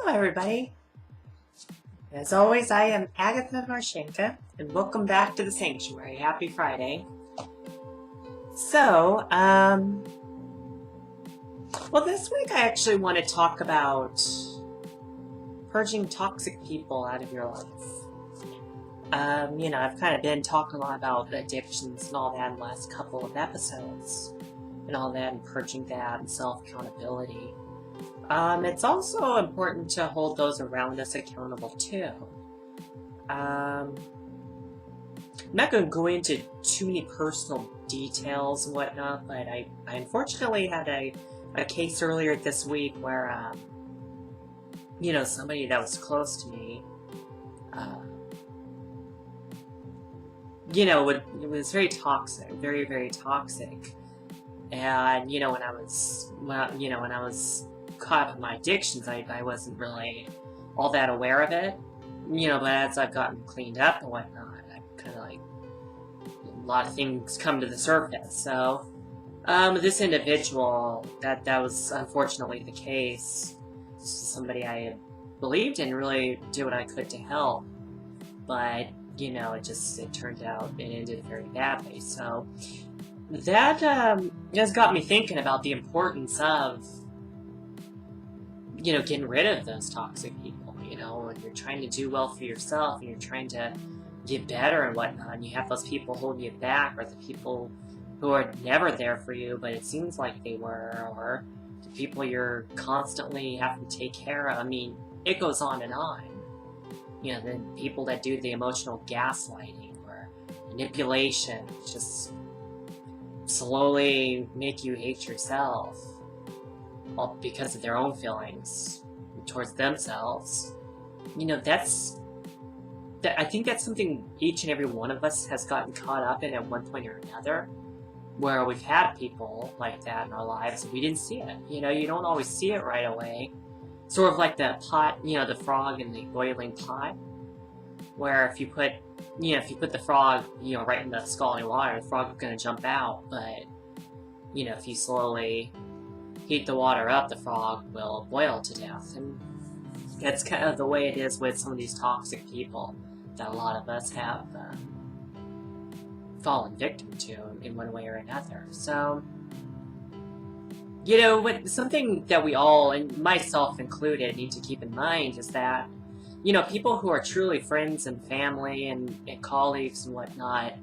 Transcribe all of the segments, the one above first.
Hello, everybody. As always, I am Agatha Varshenka, and welcome back to the Sanctuary. Happy Friday. So, well, this week I actually want to talk about purging toxic people out of your life. I've kind of been talking a lot about addictions and all that in the last couple of episodes, and all that, and purging that, and self-accountability. It's also important to hold those around us accountable too. I'm not going to go into too many personal details and whatnot, but I unfortunately had a case earlier this week where, somebody that was close to me, it was very toxic, very, very toxic. And, when I was caught up in my addictions, I wasn't really all that aware of it, but as I've gotten cleaned up and whatnot, I kind of a lot of things come to the surface. So, this individual, that was unfortunately the case. This is somebody I had believed in, really did what I could to help, but, it turned out it ended very badly. So, that, has got me thinking about the importance of getting rid of those toxic people, when you're trying to do well for yourself and you're trying to get better and whatnot, and you have those people holding you back, or the people who are never there for you, but it seems like they were, or the people you're constantly having to take care of. I mean, it goes on and on. The people that do the emotional gaslighting or manipulation, just slowly make you hate yourself, all because of their own feelings towards themselves. I think that's something each and every one of us has gotten caught up in at one point or another, where we've had people like that in our lives and we didn't see it. You don't always see it right away. Sort of like the pot, the frog in the boiling pot, where if you put the frog, right in the scalding water, the frog is going to jump out, but, if you slowly heat the water up, the frog will boil to death. And that's kind of the way it is with some of these toxic people that a lot of us have fallen victim to in one way or another. So, something that we all, and myself included, need to keep in mind is that, people who are truly friends and family and colleagues and whatnot,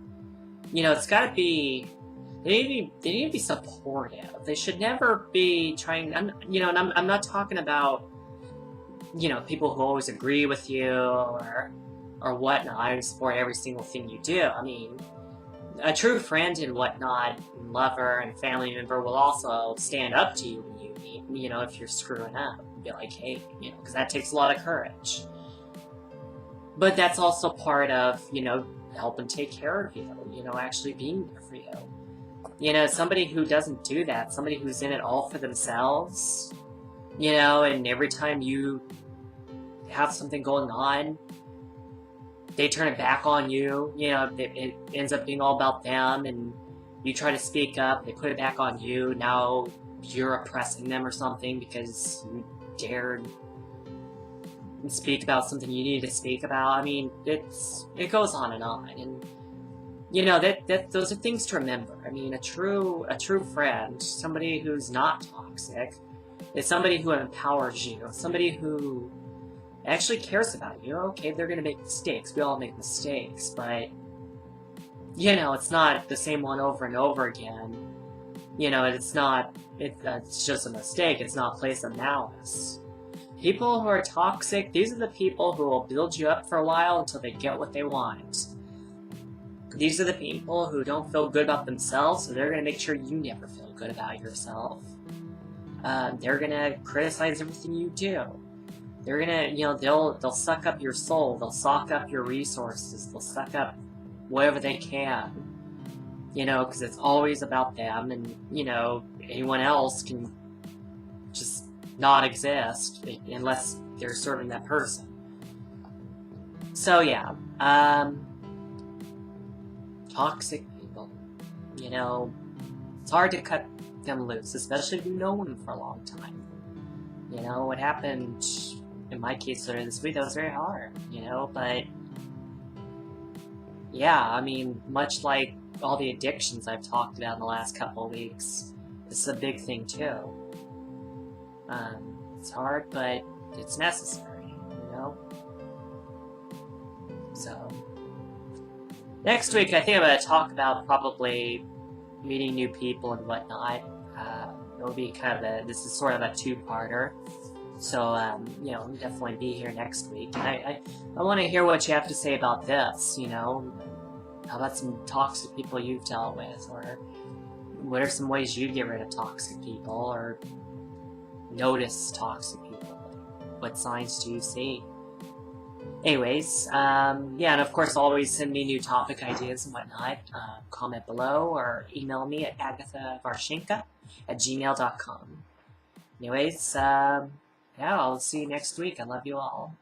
it's got to be, they need to be supportive. They should never be trying, and I'm not talking about, people who always agree with you or whatnot. I support every single thing you do. I mean, a true friend and whatnot, and lover and family member will also stand up to you when you need, if you're screwing up, and be like, hey, because that takes a lot of courage. But that's also part of, helping take care of you, actually being there for you. Somebody who doesn't do that, somebody who's in it all for themselves, and every time you have something going on, they turn it back on you, it ends up being all about them, and you try to speak up, they put it back on you, now you're oppressing them or something because you dared speak about something you needed to speak about. I mean, it goes on, and those are things to remember. I mean, a true friend, somebody who's not toxic, is somebody who empowers you, somebody who actually cares about you. Okay, they're gonna make mistakes. We all make mistakes, but it's not the same one over and over again. It's just a mistake. It's not a place of malice. People who are toxic, these are the people who will build you up for a while until they get what they want. These are the people who don't feel good about themselves, so they're going to make sure you never feel good about yourself. They're going to criticize everything you do. They're going to, they'll suck up your soul, they'll suck up your resources, they'll suck up whatever they can. Because it's always about them, and, anyone else can just not exist unless they're serving that person. So yeah, toxic people, it's hard to cut them loose, especially if you know them for a long time. What happened in my case earlier this week, that was very hard, you know, but yeah, I mean, much like all the addictions I've talked about in the last couple of weeks, this is a big thing too. It's hard, but it's necessary, you know? So, next week I think I'm going to talk about probably meeting new people and whatnot. It'll be kind of this is sort of a two-parter. So, you know, definitely be here next week. And I want to hear what you have to say about this, you know? How about some toxic people you've dealt with? Or what are some ways you get rid of toxic people? Or notice toxic people? What signs do you see? Anyways, yeah, and of course always send me new topic ideas and whatnot. Comment below or email me at agathavarshenka@gmail.com. Anyways, yeah, I'll see you next week. I love you all.